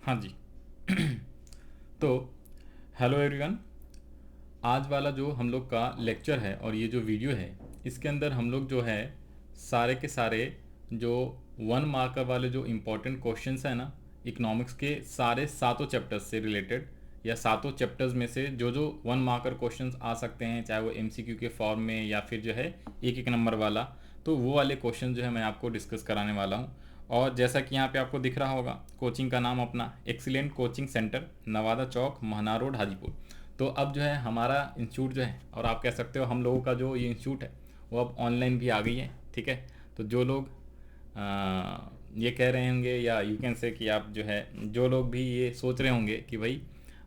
हाँ जी। तो hello everyone. आज वाला जो हम लोग का लेक्चर है और ये जो वीडियो है, इसके अंदर हम लोग जो है सारे के सारे जो 1 मार्कर वाले जो इम्पोर्टेंट क्वेश्चंस हैं ना, इकोनॉमिक्स के सारे सातों चैप्टर्स से रिलेटेड या सातों चैप्टर्स में से जो जो 1 मार्कर क्वेश्चंस आ सकते हैं, चाहे वो एमसीक्यू के फॉर्म में या फिर जो है एक एक नंबर वाला, तो वो वाले क्वेश्चन जो है मैं आपको डिस्कस कराने वाला हूँ। और जैसा कि यहाँ पे आपको दिख रहा होगा, कोचिंग का नाम अपना एक्सीलेंट कोचिंग सेंटर, नवादा चौक, महना रोड, हाजीपुर। तो अब जो है हमारा इंस्टीट्यूट जो है, और आप कह सकते हो हम लोगों का जो ये इंस्टीट्यूट है वो अब ऑनलाइन भी आ गई है। ठीक है, तो जो लोग ये कह रहे होंगे या यू कैन से कि आप जो है, जो लोग भी ये सोच रहे होंगे कि भाई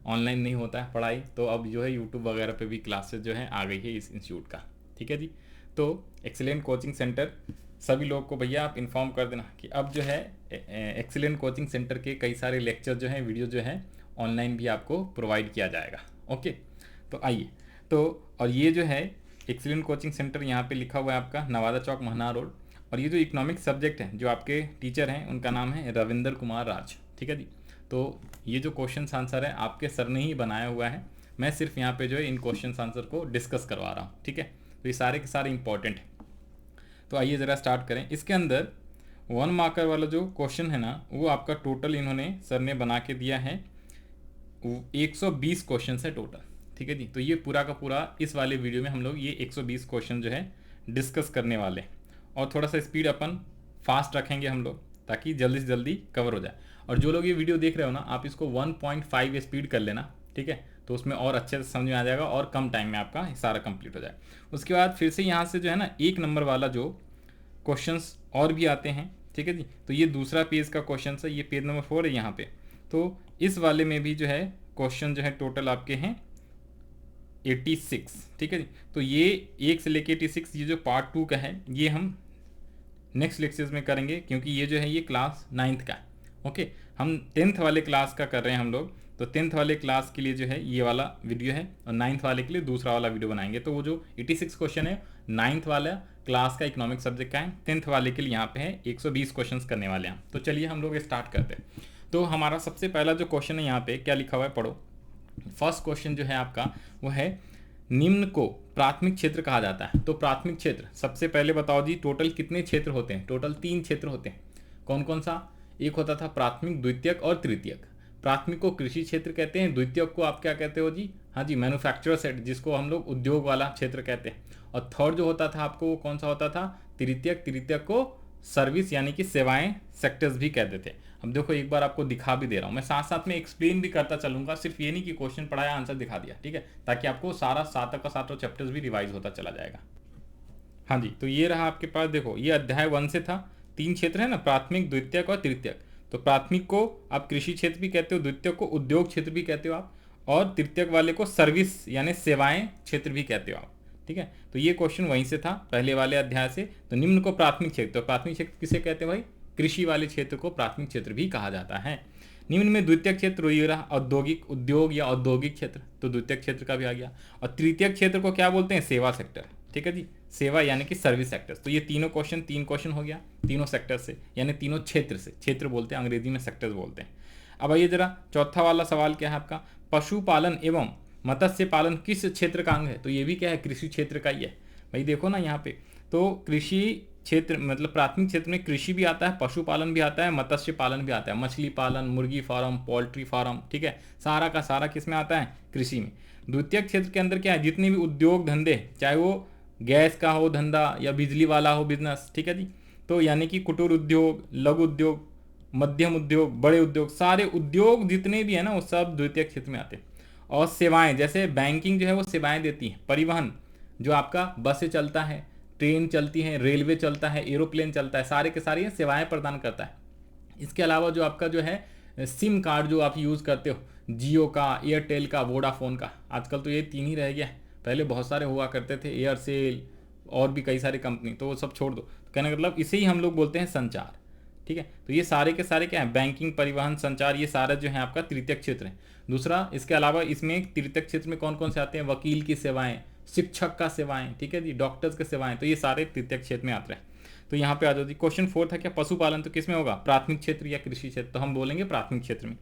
ऑनलाइन नहीं होता है पढ़ाई, तो अब जो है यूट्यूब वगैरह पे भी क्लासेस जो है आ गई है इस इंस्टीट्यूट का। ठीक है जी। तो एक्सीलेंट कोचिंग सेंटर, सभी लोग को भैया आप इन्फॉर्म कर देना कि अब जो है एक्सीलेंट कोचिंग सेंटर के कई सारे लेक्चर जो हैं, वीडियो जो है ऑनलाइन भी आपको प्रोवाइड किया जाएगा। ओके, तो आइए। तो और ये जो है एक्सीलेंट कोचिंग सेंटर, यहाँ पे लिखा हुआ है आपका नवादा चौक, महना रोड। और ये जो इकोनॉमिक्स सब्जेक्ट है, जो आपके टीचर हैं उनका नाम है रविंदर कुमार राज। ठीक है जी। तो ये जो क्वेश्चन आंसर है आपके सर ने ही बनाया हुआ है, मैं सिर्फ यहाँ पे जो है इन क्वेश्चन आंसर को डिस्कस करवा रहा हूँ। ठीक है, तो ये सारे के सारे इंपॉर्टेंट हैं। तो आइए ज़रा स्टार्ट करें। इसके अंदर 1 मार्कर वाला जो क्वेश्चन है ना, वो आपका टोटल इन्होंने सर ने बना के दिया है 120 क्वेश्चन है टोटल। ठीक है जी। तो ये पूरा का पूरा इस वाले वीडियो में हम लोग ये 120 क्वेश्चन जो है डिस्कस करने वाले हैं। और थोड़ा सा स्पीड अपन फास्ट रखेंगे हम लोग, ताकि जल्दी से जल्दी कवर हो जाए। और जो लोग ये वीडियो देख रहे हो ना, आप इसको 1.5 स्पीड कर लेना। ठीक है, तो उसमें और अच्छे से समझ में आ जाएगा और कम टाइम में आपका सारा कंप्लीट हो जाए। उसके बाद फिर से यहाँ से जो है ना, एक नंबर वाला जो क्वेश्चंस और भी आते हैं। ठीक है जी। तो ये दूसरा पेज का क्वेश्चन है, ये पेज नंबर 4 है यहाँ पे। तो इस वाले में भी जो है क्वेश्चन जो है टोटल आपके हैं 86। ठीक है जी। तो ये 1 से लेके 86, ये जो पार्ट 2 का है, ये हम नेक्स्ट लेक्चर्स में करेंगे, क्योंकि ये जो है ये क्लास 9th का है। ओके, हम 10th वाले क्लास का कर रहे हैं हम लोग। तो 10th वाले क्लास के लिए जो है ये वाला वीडियो है, और 9th वाले के लिए दूसरा वाला वीडियो बनाएंगे। तो वो जो 86 क्वेश्चन है 9th वाला क्लास का इकोनॉमिक सब्जेक्ट का है, 10th वाले के लिए यहाँ पे है 120 क्वेश्चन करने वाले हैं। तो चलिए हम लोग स्टार्ट करते हैं। तो हमारा सबसे पहला जो क्वेश्चन है, यहाँ पे क्या लिखा हुआ है पढ़ो। फर्स्ट क्वेश्चन जो है आपका वो है, निम्न को प्राथमिक क्षेत्र कहा जाता है। तो प्राथमिक क्षेत्र, सबसे पहले बताओ जी टोटल कितने क्षेत्र होते हैं? टोटल 3 क्षेत्र होते हैं। कौन कौन सा? एक होता था प्राथमिक, द्वितीयक और तृतीयक। प्राथमिक को कृषि क्षेत्र कहते हैं, द्वितीयक को आप क्या कहते हो जी? हाँ जी, मैन्युफैक्चरर सेट, जिसको हम लोग उद्योग वाला क्षेत्र कहते हैं। और थर्ड जो होता था आपको, वो कौन सा होता था? तृतीयक। तृतीयक को सर्विस यानी कि सेवाएं सेक्टर्स भी कहते थे। अब देखो, एक बार आपको दिखा भी दे रहा हूँ मैं, साथ साथ में एक्सप्लेन भी करता चलूंगा। सिर्फ ये नहीं कि क्वेश्चन पढ़ाया आंसर दिखा दिया। ठीक है, ताकि आपको सारा सातों का सातों चैप्टर्स भी रिवाइज होता चला जाएगा। हाँ जी, तो ये रहा आपके पास। देखो, ये अध्याय 1 से था। 3 क्षेत्र है ना, प्राथमिक, द्वितीयक और तृतीयक। तो प्राथमिक को आप कृषि क्षेत्र भी कहते हो, द्वितीयक को उद्योग क्षेत्र भी कहते हो आप, और तृतीयक वाले को सर्विस यानी सेवाएं क्षेत्र भी कहते हो आप। ठीक है, तो ये क्वेश्चन वहीं से था, पहले वाले अध्याय से। तो निम्न को प्राथमिक क्षेत्र, तो प्राथमिक क्षेत्र किसे कहते हैं भाई? कृषि वाले क्षेत्र को प्राथमिक क्षेत्र भी कहा जाता है। निम्न में द्वितीयक क्षेत्र ये रहा, औद्योगिक, उद्योग या औद्योगिक क्षेत्र, तो द्वितीयक क्षेत्र का भी आ गया। और तृतीयक क्षेत्र को क्या बोलते हैं? सेवा सेक्टर। ठीक है जी, सेवा यानी कि सर्विस सेक्टर्स। तो ये तीनों क्वेश्चन, 3 क्वेश्चन हो गया तीनों सेक्टर से, यानी तीनों क्षेत्र से। क्षेत्र बोलते हैं, अंग्रेजी में सेक्टर्स बोलते हैं। अब आइए जरा, चौथा वाला सवाल क्या है आपका? पशुपालन एवं मत्स्य पालन किस क्षेत्र का अंग है? तो ये भी क्या है? कृषि क्षेत्र का ही है भाई। देखो ना यहाँ पे, तो कृषि क्षेत्र मतलब प्राथमिक क्षेत्र में कृषि भी आता है, पशुपालन भी आता है, मत्स्य पालन भी आता है, मछली पालन, मुर्गी फार्म, पोल्ट्री फार्म। ठीक है, सारा का सारा किस में आता है? कृषि में। द्वितीयक क्षेत्र के अंदर क्या है? जितने भी उद्योग धंधे, चाहे वो गैस का हो धंधा या बिजली वाला हो बिजनेस। ठीक है जी, तो यानी कि कुटीर उद्योग, लघु उद्योग, मध्यम उद्योग, बड़े उद्योग, सारे उद्योग जितने भी है ना, वो सब द्वितीयक क्षेत्र में आते हैं। और सेवाएं, जैसे बैंकिंग जो है वो सेवाएं देती है। परिवहन, जो आपका बसें चलता है, ट्रेन चलती हैं, रेलवे चलता है, एरोप्लेन चलता है, सारे के सारे सेवाएं प्रदान करता है। इसके अलावा जो आपका जो है सिम कार्ड जो आप यूज़ करते हो, जियो का, एयरटेल का, वोडाफोन का, आजकल तो ये 3 ही रह गया है। पहले बहुत सारे हुआ करते थे, एयरसेल और भी कई सारे कंपनी, तो वो सब छोड़ दो। तो कहने का मतलब इसे ही हम लोग बोलते हैं संचार। ठीक है, तो ये सारे के सारे क्या है? बैंकिंग, परिवहन, संचार, ये सारा जो है आपका तृतीयक क्षेत्र है। दूसरा, इसके अलावा इसमें तृतीयक क्षेत्र में कौन कौन से आते हैं? वकील की सेवाएं, शिक्षक का सेवाएं, ठीक है जी, डॉक्टर्स की सेवाएं, तो ये सारे तृतीयक क्षेत्र में आते हैं। तो यहाँ पे आ जाती क्वेश्चन 4 था क्या पशुपालन, तो किस में होगा, प्राथमिक क्षेत्र या कृषि क्षेत्र, तो हम बोलेंगे प्राथमिक क्षेत्र में।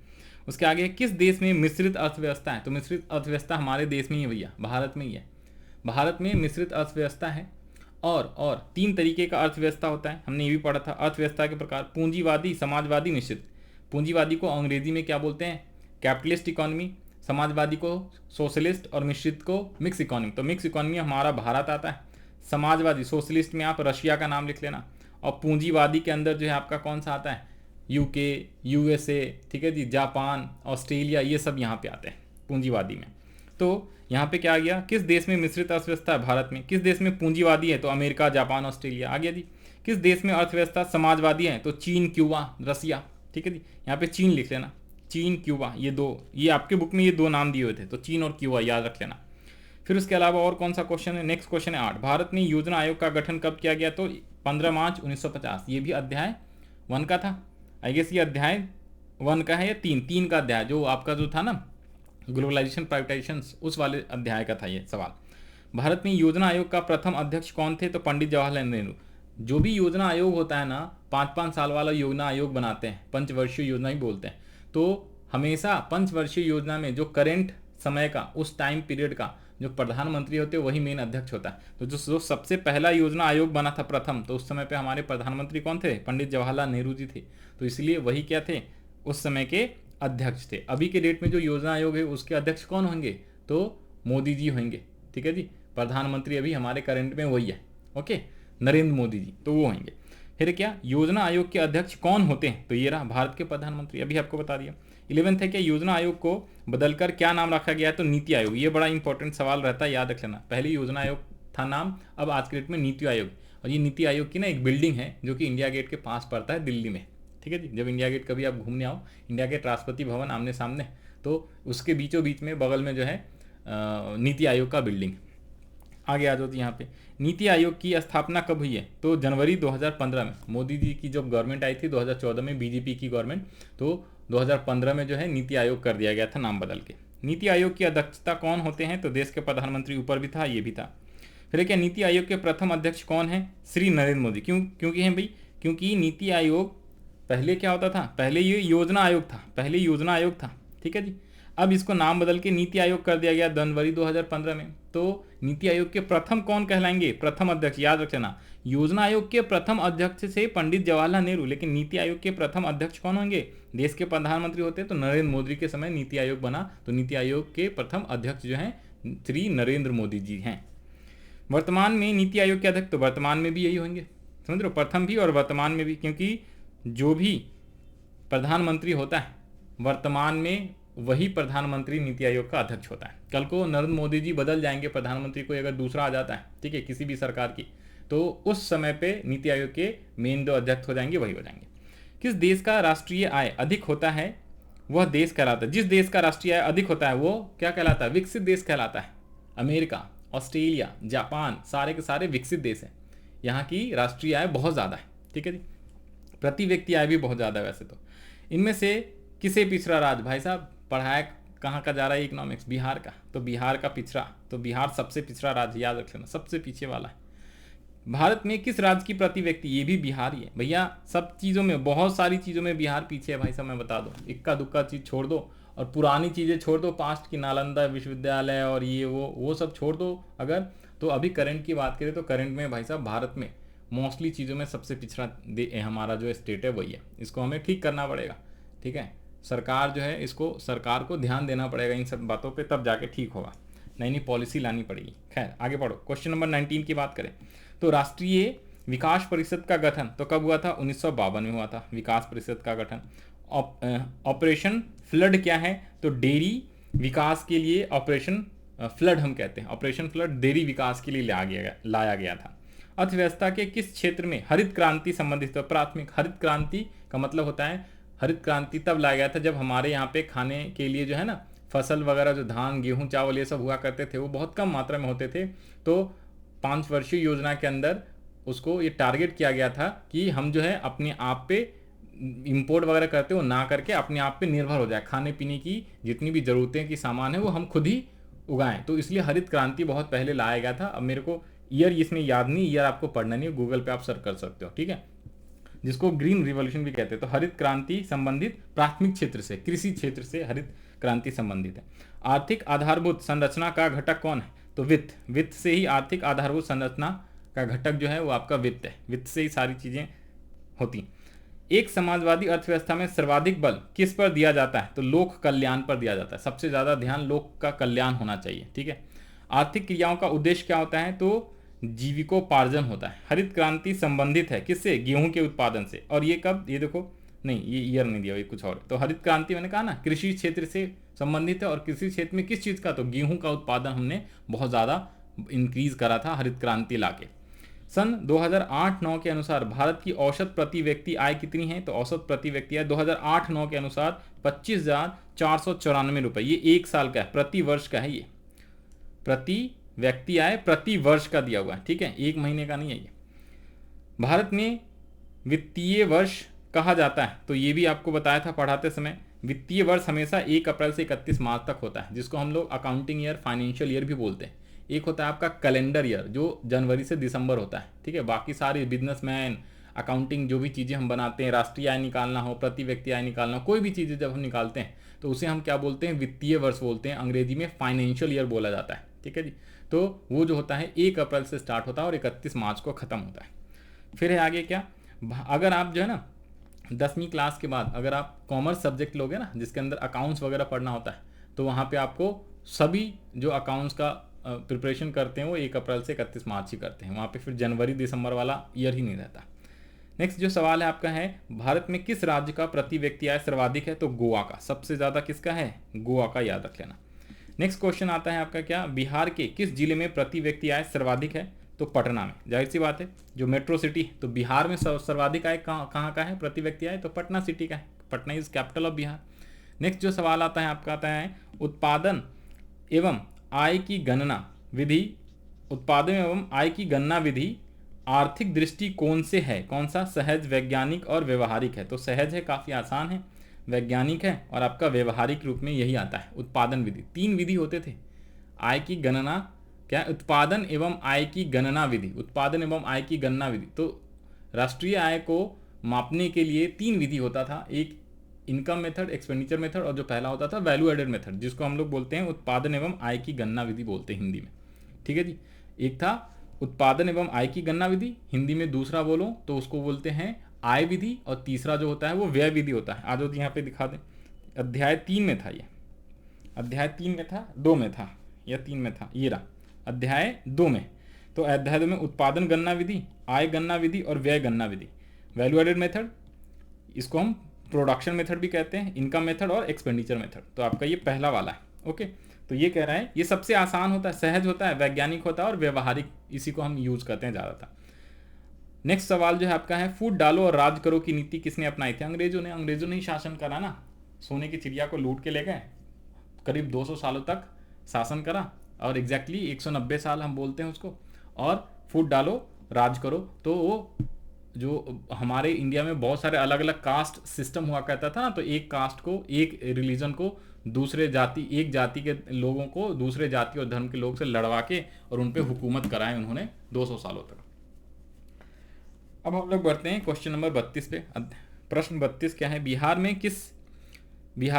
उसके आगे किस देश में मिश्रित अर्थव्यवस्था है, तो मिश्रित अर्थव्यवस्था हमारे देश में ही है भैया, भारत में ही है। भारत में मिश्रित अर्थव्यवस्था है और 3 तरीके का अर्थव्यवस्था होता है, हमने ये भी पढ़ा था। अर्थव्यवस्था के प्रकार पूंजीवादी, समाजवादी, निश्चित। पूंजीवादी को अंग्रेजी में क्या बोलते हैं, कैपिटलिस्ट इकोनॉमी, समाजवादी को सोशलिस्ट और मिश्रित को मिक्स इकोनॉमी। तो मिक्स इकोनॉमी हमारा भारत आता है। समाजवादी, सोशलिस्ट में आप रशिया का नाम लिख लेना, और पूंजीवादी के अंदर जो है आपका कौन सा आता है, यूके, यूएसए, ठीक है जी, जापान, ऑस्ट्रेलिया, ये सब यहाँ पे आते हैं पूंजीवादी में। तो यहाँ पे क्या आ गया, किस देश में मिश्रित अर्थव्यवस्था है, भारत में। किस देश में पूंजीवादी है, तो अमेरिका, जापान, ऑस्ट्रेलिया आ गया जी। किस देश में अर्थव्यवस्था समाजवादी है, तो चीन, क्यूबा, रसिया, ठीक है जी। यहाँ पे चीन लिख लेना, चीन, क्यूबा, ये आपके बुक में ये 2 नाम दिए हुए थे, तो चीन और क्यूबा याद रख लेना। फिर उसके अलावा और कौन सा क्वेश्चन है, नेक्स्ट क्वेश्चन है 8, भारत में योजना आयोग का गठन कब किया गया, तो 15 मार्च 1950। ये भी अध्याय 1 का था, आई गेस ये अध्याय 1 का है या 3 का अध्याय, जो आपका जो था ना ग्लोबलाइजेशन प्राइवेटाइजेशन, उस वाले अध्याय का था ये सवाल। भारत में योजना आयोग का प्रथम अध्यक्ष कौन थे, तो पंडित जवाहरलाल नेहरू। जो भी योजना आयोग होता है ना, 5-5 साल वाला योजना आयोग बनाते हैं, पंचवर्षीय योजना ही बोलते हैं। तो हमेशा पंचवर्षीय योजना में जो करेंट समय का, उस टाइम पीरियड का जो प्रधानमंत्री होते हैं वही मेन अध्यक्ष होता है। तो जो सबसे पहला योजना आयोग बना था प्रथम, तो उस समय पे हमारे प्रधानमंत्री कौन थे, पंडित जवाहरलाल नेहरू जी थे। तो इसलिए वही क्या थे, उस समय के अध्यक्ष थे। अभी के डेट में जो योजना आयोग है उसके अध्यक्ष कौन होंगे, तो मोदी जी होंगे, ठीक है जी। प्रधानमंत्री अभी हमारे करंट में वही है, ओके, नरेंद्र मोदी जी, तो वो होंगे। फिर क्या, योजना आयोग के अध्यक्ष कौन होते हैं, तो ये रहा भारत के प्रधानमंत्री, अभी आपको बता दिया। 11th है कि योजना आयोग को बदलकर क्या नाम रखा गया है, तो नीति आयोग। ये बड़ा इंपॉर्टेंट सवाल रहता है, याद रख लेना। पहले योजना आयोग था नाम, अब आज के डेट में नीति आयोग। और ये नीति आयोग की ना एक बिल्डिंग है जो कि इंडिया गेट के पास पड़ता है, दिल्ली में, ठीक है जी। जब इंडिया गेट कभी आप घूमने आओ, इंडिया गेट राष्ट्रपति भवन आमने सामने, तो उसके बीचों बीच में बगल में जो है नीति आयोग का बिल्डिंग। आगे आ जाओ यहाँ पे, नीति आयोग की स्थापना कब हुई है, तो जनवरी 2015 में। मोदी जी की जब गवर्नमेंट आई थी 2014 में, बीजेपी की गवर्नमेंट, तो 2015 में जो है नीति आयोग कर दिया गया था नाम बदल के। नीति आयोग की अध्यक्षता कौन होते हैं, तो देश के प्रधानमंत्री ऊपर भी था, ये भी था। फिर क्या, नीति आयोग के प्रथम अध्यक्ष कौन है, श्री नरेंद्र मोदी। क्योंकि हैं भाई, क्योंकि नीति आयोग पहले क्या होता था, पहले ये योजना आयोग था, पहले योजना आयोग था, ठीक है जी। अब इसको नाम बदल के नीति आयोग कर दिया गया जनवरी 2015 में। तो नीति आयोग के प्रथम कौन कहलाएंगे, प्रथम अध्यक्ष, याद रख लेना। योजना आयोग के प्रथम अध्यक्ष से पंडित जवाहरलाल नेहरू, लेकिन नीति आयोग के प्रथम अध्यक्ष कौन होंगे, देश के प्रधानमंत्री होते हैं। तो नरेंद्र मोदी के समय नीति आयोग बना, तो नीति आयोग के प्रथम अध्यक्ष जो हैं श्री नरेंद्र मोदी जी हैं। वर्तमान में नीति आयोग के अध्यक्ष, तो वर्तमान में भी यही होंगे, समझ लो, प्रथम भी और वर्तमान में भी, क्योंकि जो भी प्रधानमंत्री होता है वर्तमान में वही प्रधानमंत्री नीति आयोग का अध्यक्ष होता है। कल को नरेंद्र मोदी जी बदल जाएंगे प्रधानमंत्री, कोई अगर दूसरा आ जाता है, ठीक है, किसी भी सरकार की, तो उस समय पे नीति आयोग के मेन जो अध्यक्ष हो जाएंगे वही हो जाएंगे। किस देश का राष्ट्रीय आय अधिक होता है, वह देश कहलाता है, जिस देश का राष्ट्रीय आय अधिक होता है वो क्या कहलाता है, विकसित देश कहलाता है। अमेरिका, ऑस्ट्रेलिया, जापान, सारे के सारे विकसित देश हैं, यहाँ की राष्ट्रीय आय बहुत ज़्यादा है, ठीक है जी। प्रति व्यक्ति आय भी बहुत ज़्यादा है वैसे तो। इनमें से किसे पिछड़ा राज्य, भाई साहब पढ़ाया कहाँ का जा रहा है इकोनॉमिक्स, बिहार का, तो बिहार का पिछड़ा, तो बिहार सबसे पिछड़ा राज्य, याद रख लेना, सबसे पीछे वाला है। भारत में किस राज्य की प्रति व्यक्ति, ये भी बिहार ही है भैया। सब चीज़ों में, बहुत सारी चीज़ों में बिहार पीछे है भाई साहब, मैं बता दूँ। इक्का दुक्का चीज़ छोड़ दो और पुरानी चीज़ें छोड़ दो, पास्ट की नालंदा विश्वविद्यालय और ये वो सब छोड़ दो अगर, तो अभी करंट की बात करें तो करंट में भाई साहब भारत में मोस्टली चीज़ों में सबसे पिछड़ा हमारा जो स्टेट है वही है। इसको हमें ठीक करना पड़ेगा, ठीक है। सरकार जो है, इसको सरकार को ध्यान देना पड़ेगा इन सब बातों पे, तब जाके ठीक होगा, नई पॉलिसी लानी पड़ेगी। खैर आगे बढ़ो, क्वेश्चन नंबर 19 की बात करें तो राष्ट्रीय विकास परिषद का गठन तो कब हुआ था, 1952 में हुआ था विकास परिषद का गठन। ऑपरेशन फ्लड क्या है, तो डेयरी विकास के लिए ऑपरेशन फ्लड हम कहते हैं, ऑपरेशन फ्लड डेयरी विकास के लिए लाया गया था। अर्थव्यवस्था के किस क्षेत्र में हरित क्रांति संबंधित, प्राथमिक हरित क्रांति का मतलब होता है, हरित क्रांति तब लाया गया था जब हमारे यहाँ पे खाने के लिए जो है ना फसल वगैरह, जो धान गेहूं चावल ये सब हुआ करते थे, वो बहुत कम मात्रा में होते थे। तो 5 वर्षीय योजना के अंदर उसको ये टारगेट किया गया था कि हम जो है अपने आप पे इंपोर्ट वगैरह करते हो ना करके अपने आप पे निर्भर हो जाए, खाने पीने की जितनी भी ज़रूरतें की सामान है वो हम खुद ही उगाएं। तो इसलिए हरित क्रांति बहुत पहले लाया गया था। अब मेरे को ईयर इसमें याद नहीं, ईयर आपको पढ़ना नहीं है, गूगल पे आप सर्च कर सकते हो, ठीक है। जिसको ग्रीन रिवॉल्यूशन भी कहते हैं। तो हरित क्रांति संबंधित प्राथमिक क्षेत्र से, कृषि क्षेत्र से हरित क्रांति संबंधित है। आर्थिक आधारभूत संरचना का घटक कौन है? तो वित्त। वित्त से ही आर्थिक आधारभूत संरचना का घटक जो है वो आपका वित्त है। वित्त से ही सारी चीजें होती। एक समाजवादी अर्थव्यवस्था में सर्वाधिक बल किस पर दिया जाता है? तो लोक कल्याण पर दिया जाता है। सबसे ज्यादा ध्यान लोक का कल्याण होना चाहिए, ठीक है। आर्थिक क्रियाओं का उद्देश्य क्या होता है? तो जीविकोपार्जन होता है। हरित क्रांति संबंधित है किससे? गेहूं के उत्पादन से। और ये कब? ये देखो, नहीं ये ईयर नहीं दिया, ये कुछ और। तो हरित क्रांति मैंने कहा ना कृषि क्षेत्र से संबंधित है, और कृषि क्षेत्र में किस चीज का? तो गेहूं का उत्पादन हमने बहुत ज्यादा इंक्रीज करा था हरित क्रांति लाके। सन 2008-9 के अनुसार भारत की औसत प्रति व्यक्ति आय कितनी है? तो औसत प्रति व्यक्ति आय 2008-9 के अनुसार 25,494 रुपए। ये एक साल का है, प्रति वर्ष का है। ये प्रति व्यक्ति आय प्रति वर्ष का दिया हुआ है, ठीक है, एक महीने का नहीं है ये। भारत में वित्तीय वर्ष कहा जाता है, तो ये भी आपको बताया था पढ़ाते समय। वित्तीय वर्ष हमेशा 1 अप्रैल से 31 मार्च तक होता है, जिसको हम लोग अकाउंटिंग ईयर, फाइनेंशियल ईयर भी बोलते हैं। एक होता है आपका कैलेंडर ईयर, जो जनवरी से दिसंबर होता है, ठीक है। बाकी सारे बिजनेसमैन, अकाउंटिंग जो भी चीज़ें हम बनाते हैं, राष्ट्रीय आय निकालना हो, प्रति व्यक्ति आय निकालना हो, कोई भी चीज़ें जब हम निकालते हैं तो उसे हम क्या बोलते हैं? वित्तीय वर्ष बोलते हैं। अंग्रेजी में फाइनेंशियल ईयर बोला जाता है, ठीक है जी। तो वो जो होता है 1 अप्रैल से स्टार्ट होता है और 31 मार्च को ख़त्म होता है। फिर है आगे क्या, अगर आप जो है ना 10वीं क्लास के बाद अगर आप कॉमर्स सब्जेक्ट लोगे ना, जिसके अंदर अकाउंट्स वगैरह पढ़ना होता है, तो वहाँ पे आपको सभी जो अकाउंट्स का प्रिपरेशन करते हैं वो 1 अप्रैल से 31 मार्च ही करते हैं। वहाँ पे फिर जनवरी दिसंबर वाला ईयर ही नहीं रहता। नेक्स्ट जो सवाल है आपका है, भारत में किस राज्य का प्रति व्यक्ति आय सर्वाधिक है? तो गोवा का। सबसे ज़्यादा किसका है? गोवा का, याद रख लेना। नेक्स्ट क्वेश्चन आता है आपका क्या, बिहार के किस जिले में प्रति व्यक्ति आय सर्वाधिक है? तो पटना में। जाहिर सी बात है, जो मेट्रो सिटी, तो बिहार में सर्वाधिक आय कहाँ का है प्रति व्यक्ति आय? तो पटना सिटी का है। Patna is capital of Bihar. Next जो सवाल आता है आपका आता है, उत्पादन एवं आय की गणना विधि, उत्पादन एवं आय की गणना विधि आर्थिक दृष्टिकोण से है कौन सा? सहज, वैज्ञानिक और व्यवहारिक है। तो सहज है, काफ़ी आसान है, वैज्ञानिक है, और आपका व्यवहारिक रूप में यही आता है उत्पादन विधि। 3 विधि होते थे आय की गणना, क्या? उत्पादन एवं आय की गणना विधि। उत्पादन एवं आय की गणना विधि, तो राष्ट्रीय आय को मापने के लिए 3 विधि होता था। एक इनकम मेथड, एक्सपेंडिचर मेथड, और जो पहला होता था वैल्यू एडेड मेथड, जिसको हम लोग बोलते हैं उत्पादन एवं आय की गणना विधि बोलते हैं हिंदी में, ठीक है जी। एक था उत्पादन एवं आय की गणना विधि, हिंदी में दूसरा बोलो तो उसको बोलते हैं आय विधि, और तीसरा जो होता है वो व्यय विधि होता है। आज तो यहाँ पे दिखा दें, अध्याय 3 में था ये, अध्याय 3 में था, 2 में था या 3 में था, ये रहा अध्याय 2 में। तो अध्याय 2 में उत्पादन गणना विधि, आय गणना विधि और व्यय गणना विधि, वैल्यू एडेड मेथड, इसको हम प्रोडक्शन मेथड भी कहते हैं, इनकम मेथड और एक्सपेंडिचर मेथड। तो आपका ये पहला वाला है, ओके। तो ये कह रहा है ये सबसे आसान होता है, सहज होता है, वैज्ञानिक होता है और व्यवहारिक, इसी को हम यूज करते हैं ज़्यादातर। नेक्स्ट सवाल जो है आपका है, फूट डालो और राज करो की नीति किसने अपनाई थी? अंग्रेजों ने ही शासन करा ना, सोने की चिड़िया को लूट के ले गए, करीब 200 सालों तक शासन करा, और एग्जैक्टली 190 साल हम बोलते हैं उसको। और फूट डालो राज करो, तो वो जो हमारे इंडिया में बहुत सारे अलग अलग कास्ट सिस्टम हुआ करता था ना, तो एक कास्ट को, एक रिलीजन को दूसरे जाति, एक जाति के लोगों को दूसरे जाति और धर्म के लोग से लड़वा के और उन पे हुकूमत कराए उन्होंने 200 सालों तक। अब हम लोग बढ़ते हैं क्वेश्चन नंबर 32 पे। प्रश्न 32 क्या है, बिहार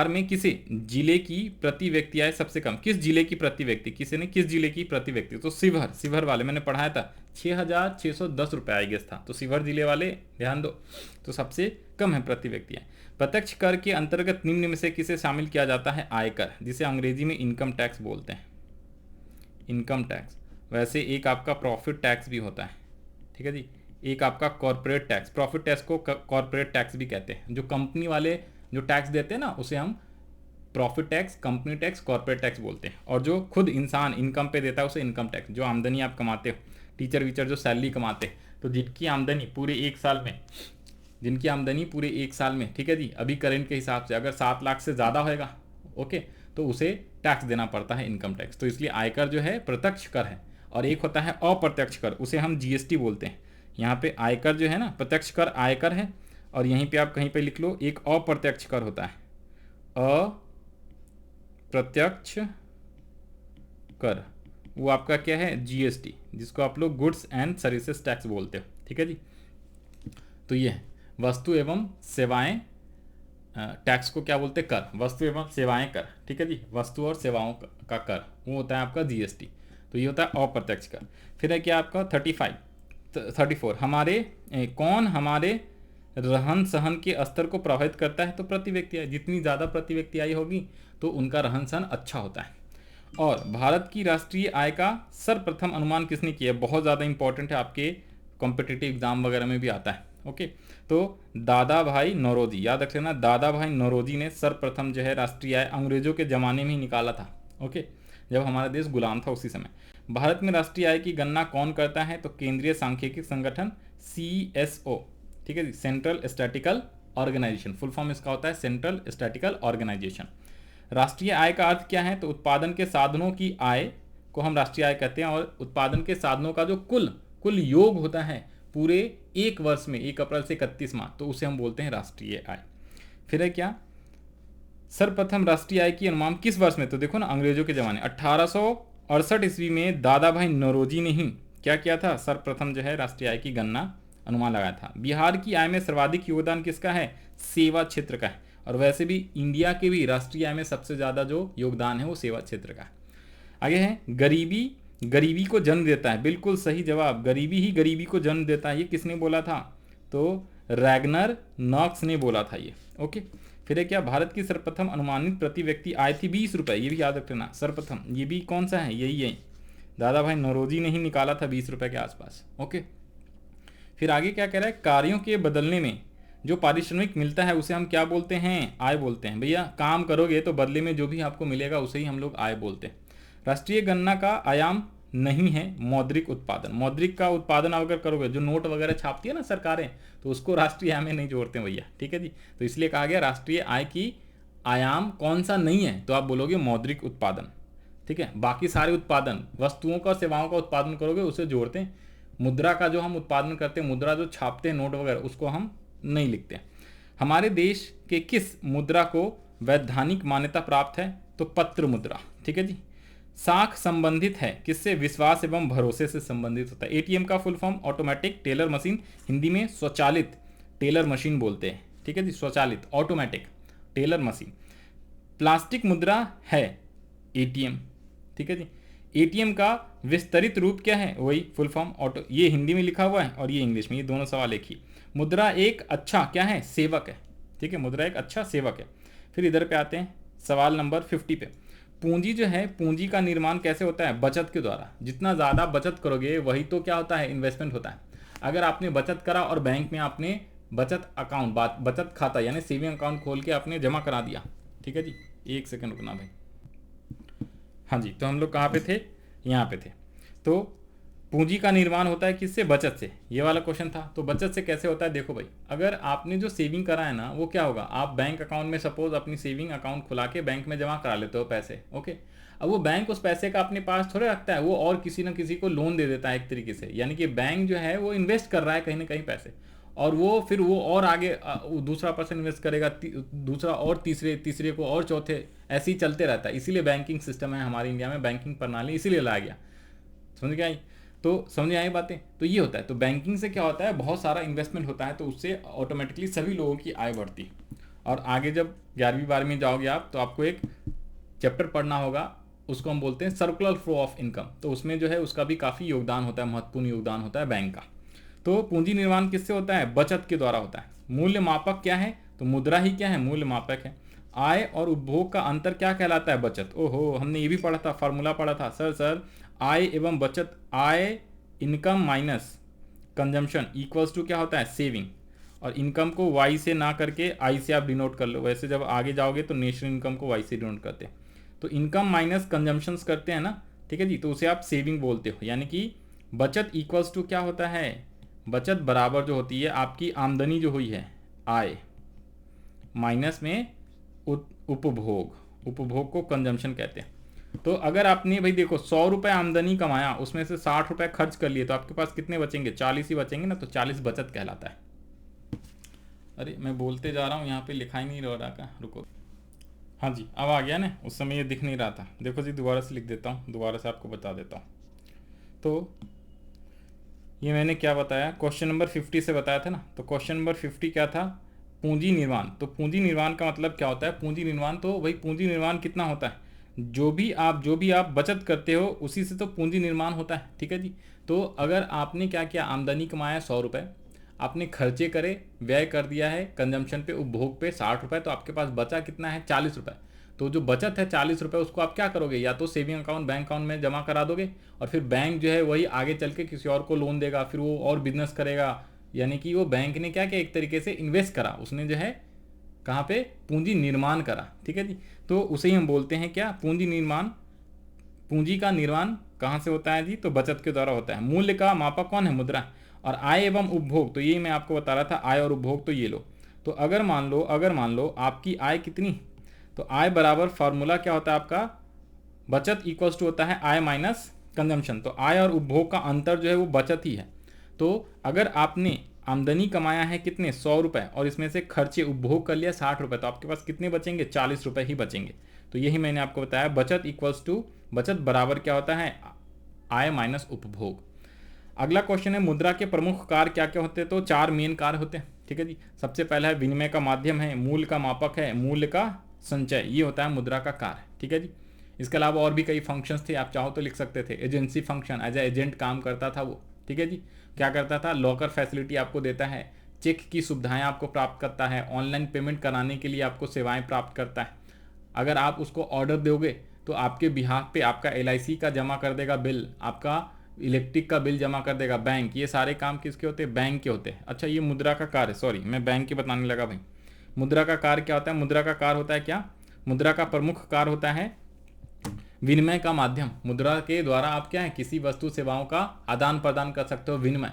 में किसी जिले की प्रति व्यक्ति आय सबसे कम? किस जिले की प्रति व्यक्ति, किसी ने किस जिले की प्रति व्यक्ति? तो शिवहर वाले मैंने पढ़ाया था, 6,610 रुपये आई गेस था। तो शिवहर जिले वाले ध्यान दो, तो सबसे कम है प्रति व्यक्ति आय। प्रत्यक्ष कर के अंतर्गत निम्न में से किसे शामिल किया जाता है? आयकर, जिसे अंग्रेजी में इनकम टैक्स बोलते हैं, इनकम टैक्स। वैसे एक आपका प्रॉफिट टैक्स भी होता है, ठीक है जी। एक आपका कॉर्पोरेट टैक्स, प्रॉफिट टैक्स को कॉर्पोरेट टैक्स भी कहते हैं। जो कंपनी वाले जो टैक्स देते हैं ना, उसे हम profit tax, company tax, corporate tax बोलते हैं। और जो खुद इंसान इनकम पे देता है उसे इनकम टैक्स। जो आमदनी आप कमाते हो, टीचर वीचर जो सैलरी कमाते हैं, तो जिनकी आमदनी पूरे एक साल में, ठीक है जी, अभी करेंट के हिसाब से अगर 7 लाख से ज़्यादा होएगा, ओके, तो उसे टैक्स देना पड़ता है, इनकम टैक्स। तो इसलिए आयकर जो है प्रत्यक्ष कर है, और एक होता है अप्रत्यक्ष कर, उसे हम जीएसटी बोलते हैं। यहाँ पे आयकर जो है ना, प्रत्यक्ष कर आयकर है, और यहीं पे आप कहीं पे लिख लो एक अप्रत्यक्ष कर होता है, अप्रत्यक्ष कर, वो आपका क्या है, जीएसटी, जिसको आप लोग गुड्स एंड सर्विसेज टैक्स बोलते हो। ठीक है जी। तो ये है वस्तु एवं सेवाएं टैक्स को क्या बोलते हैं, कर, वस्तु एवं सेवाएं कर। ठीक है जी, वस्तु और सेवाओं का कर वो होता है आपका जीएसटी। तो ये होता है अप्रत्यक्ष कर। फिर है क्या आपका 34 हमारे कौन हमारे रहन सहन के स्तर को प्रभावित करता है, तो प्रति व्यक्ति आय। जितनी ज़्यादा प्रति व्यक्ति आय होगी तो उनका रहन सहन अच्छा होता है। और भारत की राष्ट्रीय आय का सर्वप्रथम अनुमान किसने किया, बहुत ज़्यादा इंपॉर्टेंट है, आपके कॉम्पिटिटिव एग्जाम वगैरह में भी आता है। ओके, तो दादा भाई नौरोजी, याद रख लेना, दादा भाई नौरोजी ने सर्वप्रथम जो है राष्ट्रीय आय अंग्रेजों के ज़माने में ही निकाला था। ओके, जब हमारा देश गुलाम था उसी समय। भारत में राष्ट्रीय आय की गणना कौन करता है, तो केंद्रीय सांख्यिकी संगठन CSO। ठीक है जी, central statical organisation, full form इसका होता है सेंट्रल स्टैटिकल ऑर्गेनाइजेशन। राष्ट्रीय आय का अर्थ क्या है, तो उत्पादन के साधनों की आय को हम राष्ट्रीय आय कहते हैं। और उत्पादन के साधनों का जो कुल योग होता है पूरे एक वर्ष में, 1 अप्रैल से 31 मार्च, तो उसे हम बोलते हैं राष्ट्रीय आय। फिर है क्या, सर्वप्रथम राष्ट्रीय आय की अनुमान किस वर्ष में, तो देखो ना, अंग्रेजों के जमाने 1868 ईस्वी में दादा भाई नौरोजी ने ही क्या किया था, सर्वप्रथम जो है राष्ट्रीय आय की गणना अनुमान लगाया था। बिहार की आय में सर्वाधिक योगदान किसका है, सेवा क्षेत्र का है। और वैसे भी इंडिया के भी राष्ट्रीय आय में सबसे ज़्यादा जो योगदान है वो सेवा क्षेत्र का है। आगे है गरीबी को जन्म देता है, बिल्कुल सही जवाब, गरीबी ही गरीबी को जन्म देता है। ये किसने बोला था, तो रैगनर नॉक्स ने बोला था ये। ओके, फिर है क्या, भारत की सर्वप्रथम अनुमानित प्रति व्यक्ति आय थी 20 रुपये, ये भी याद रखना, सर्वप्रथम, ये भी कौन सा है, यही है, दादा भाई नौरोजी ने ही निकाला था 20 रुपये के आसपास। ओके, फिर आगे क्या कह रहा है, कार्यों के बदलने में जो पारिश्रमिक मिलता है उसे हम क्या बोलते हैं, आय बोलते हैं। भैया काम करोगे तो बदले में जो भी आपको मिलेगा उसे ही हम लोग आय बोलते हैं। राष्ट्रीय गणना का आयाम नहीं है मौद्रिक उत्पादन। मौद्रिक का उत्पादन अगर करोगे, जो नोट वगैरह छापती है ना सरकारें, तो उसको राष्ट्रीय आय में नहीं जोड़ते भैया। ठीक है जी, तो इसलिए कहा गया राष्ट्रीय आय की आयाम कौन सा नहीं है, तो आप बोलोगे मौद्रिक उत्पादन। ठीक है, बाकी सारे उत्पादन, वस्तुओं का सेवाओं का उत्पादन करोगे उसे जोड़ते हैं। मुद्रा का जो हम उत्पादन करते हैं, मुद्रा जो छापते हैं नोट वगैरह, उसको हम नहीं लिखते। हमारे देश के किस मुद्रा को वैधानिक मान्यता प्राप्त है, तो पत्र मुद्रा। ठीक है जी, साख संबंधित है किससे, विश्वास एवं भरोसे से संबंधित होता है। एटीएम का full form automatic teller machine, Hindi में स्वचालित टेलर मशीन बोलते हैं। ठीक है जी, स्वचालित ऑटोमेटिक टेलर मशीन। प्लास्टिक मुद्रा है एटीएम। ठीक है जी, एटीएम का विस्तृत रूप क्या है, वही फुल फॉर्म ऑटो, ये हिंदी में लिखा हुआ है और ये इंग्लिश में, ये दोनों सवाल एक ही। मुद्रा एक अच्छा क्या है, सेवक है। ठीक है, मुद्रा एक अच्छा सेवक है। फिर इधर पे आते हैं सवाल नंबर 50 पे। पूंजी जो है, पूंजी का निर्माण कैसे होता है, बचत के द्वारा। जितना ज़्यादा बचत करोगे वही तो क्या होता है, इन्वेस्टमेंट होता है। अगर आपने बचत करा और बैंक में आपने बचत अकाउंट, बचत खाता यानी सेविंग अकाउंट खोल के आपने जमा करा दिया। ठीक है जी, एक सेकंड रुकना भाई। हाँ जी, तो हम लोग कहाँ पे थे, यहाँ पे थे। तो पूंजी का निर्माण होता है किससे, बचत से। ये वाला क्वेश्चन था, तो बचत से कैसे होता है, देखो भाई, अगर आपने जो सेविंग करा है ना, वो क्या होगा, आप बैंक अकाउंट में सपोज अपनी सेविंग अकाउंट खुला के बैंक में जमा करा लेते हो पैसे। ओके, अब वो बैंक उस पैसे का अपने पास थोड़े रखता है, वो और किसी न किसी को लोन दे देता है एक तरीके से। यानी कि बैंक जो है वो इन्वेस्ट कर रहा है कहीं ना कहीं पैसे, और वो फिर वो और आगे दूसरा पर्सन इन्वेस्ट करेगा, दूसरा और तीसरे को और चौथे, ऐसे ही चलते रहता है। इसीलिए बैंकिंग सिस्टम है हमारे इंडिया में, बैंकिंग प्रणाली इसीलिए लाया गया। समझ गया, तो समझ आई बातें। तो ये होता है, तो बैंकिंग से क्या होता है, बहुत सारा इन्वेस्टमेंट होता है, तो उससे ऑटोमेटिकली सभी लोगों की आय बढ़ती है। और आगे जब 11वीं 12वीं में जाओगे आप, तो आपको एक चैप्टर पढ़ना होगा, उसको हम बोलते हैं सर्कुलर फ्लो ऑफ इनकम। तो उसमें जो है उसका भी काफ़ी योगदान होता है, महत्वपूर्ण योगदान होता है बैंक का। तो पूंजी निर्माण किससे होता है, बचत के द्वारा होता है। मूल्य मापक क्या है, तो मुद्रा ही क्या है, मूल्य मापक है। आय और उपभोग का अंतर क्या कहलाता है, बचत। ओहो, हमने ये भी पढ़ा था, फार्मूला पढ़ा था सर, आय एवं बचत, आय income minus consumption equals to क्या होता है, सेविंग। और इनकम को वाई से ना करके आई से आप डिनोट कर लो। वैसे जब आगे जाओगे तो नेशनल इनकम को वाई से डिनोट करते हैं। तो इनकम माइनस कंजम्पशंस करते हैं ना, ठीक है जी, तो उसे आप सेविंग बोलते हो। यानी कि बचत इक्वल्स टू क्या होता है, बचत बराबर जो होती है आपकी आमदनी जो हुई है, आय माइनस में उपभोग को कंजम्पशन कहते हैं। तो अगर आपने भाई देखो 100 रुपये आमदनी कमाया, उसमें से 60 रुपये खर्च कर लिए, तो आपके पास कितने बचेंगे, 40 ही बचेंगे ना। तो 40 बचत कहलाता है। अरे मैं बोलते जा रहा हूँ, यहाँ पे लिखा ही नहीं रह रहा का, रुको। हाँ जी, अब आ गया ना, उस समय ये दिख नहीं रहा था। देखो जी, दोबारा से लिख देता हूँ, दोबारा से आपको बता देता हूँ। तो ये मैंने क्या बताया, क्वेश्चन नंबर 50 से बताया था ना। तो क्वेश्चन नंबर 50 क्या था, पूंजी निर्माण। तो पूंजी निर्माण का मतलब क्या होता है, पूंजी निर्माण, तो वही पूंजी निर्माण कितना होता है, जो भी आप बचत करते हो उसी से तो पूंजी निर्माण होता है। ठीक है जी। तो अगर आपने क्या किया, आमदनी कमाया 100 रुपये, आपने खर्चे करे, व्यय कर दिया है कंजम्पशन पे, उपभोग पे 60 रुपये, तो आपके पास बचा कितना है, 40 रुपये। तो जो बचत है 40 रुपये, उसको आप क्या करोगे, या तो सेविंग अकाउंट, बैंक अकाउंट में जमा करा दोगे, और फिर बैंक जो है वही आगे चल के किसी और को लोन देगा, फिर वो और बिजनेस करेगा। यानी कि वो बैंक ने क्या किया, एक तरीके से इन्वेस्ट करा, उसने जो है कहाँ पे, पूंजी निर्माण करा। ठीक है जी। तो उसे ही हम बोलते हैं क्या, पूंजी निर्माण। पूंजी का निर्माण कहाँ से होता है जी, तो बचत के द्वारा होता है। मूल्य का मापक कौन है, मुद्रा। और आय एवं उपभोग, तो यही मैं आपको बता रहा था, आय और उपभोग। तो ये लो, तो अगर मान लो आपकी आय कितनी, तो आय बराबर फार्मूला क्या होता है आपका, बचत इक्वल्स टू होता है आय माइनस कंजम्पशन। तो आय और उपभोग का अंतर जो है वो बचत ही है। तो अगर आपने आमदनी कमाया है कितने, 100 रुपये, और इसमें से खर्चे उपभोग कर लिया 60 रुपये, तो आपके पास कितने बचेंगे, 40 रुपये ही बचेंगे। तो यही मैंने आपको बताया, बचत इक्वल्स टू, बचत बराबर क्या होता है, आय माइनस उपभोग। अगला क्वेश्चन है, मुद्रा के प्रमुख कार्य क्या क्या होते हैं। तो 4 मेन कार्य होते हैं। ठीक है जी। सबसे पहला है विनिमय का माध्यम है, मूल्य का मापक है, मूल्य का संचय, ये होता है मुद्रा का कार्य। ठीक है जी। इसके अलावा और भी कई फंक्शंस थे, आप चाहो तो लिख सकते थे। Agency function, as a agent काम करता था वो। ठीक है जी। क्या करता था, लॉकर फैसिलिटी आपको देता है, चेक की सुविधाएं आपको प्राप्त करता है, ऑनलाइन पेमेंट कराने के लिए आपको सेवाएं प्राप्त करता है। अगर आप उसको ऑर्डर दोगे तो आपके बिहाफ पे आपका LIC का जमा कर देगा बिल, आपका इलेक्ट्रिक का बिल जमा कर देगा बैंक। ये सारे काम किसके होते हैं, बैंक के होते हैं। अच्छा, ये मुद्रा का कार्य, सॉरी मैं बैंक के बताने लगा भाई। मुद्रा का कार्य क्या होता है, मुद्रा का कार्य होता है क्या, मुद्रा का प्रमुख कार्य होता है विनिमय का माध्यम। मुद्रा के द्वारा आप क्या है, किसी वस्तु सेवाओं का आदान प्रदान कर सकते हो। विनिमय,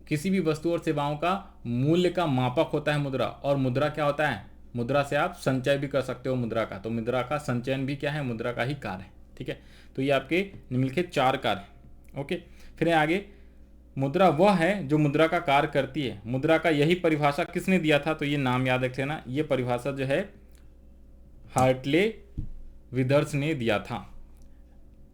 किसी भी वस्तु और सेवाओं का मूल्य का मापक होता है मुद्रा। और मुद्रा क्या होता है, मुद्रा से आप संचय भी कर सकते हो मुद्रा का। तो मुद्रा का संचयन भी क्या है, मुद्रा का ही कार्य है। ठीक है। तो ये आपके निम्नलिखित 4 कार्य। ओके, फिर आगे, मुद्रा वह है जो मुद्रा का कार्य करती है। मुद्रा का यही परिभाषा किसने दिया था, तो ये नाम याद रख लेना। ये परिभाषा जो है हार्टले विदर्स ने दिया था।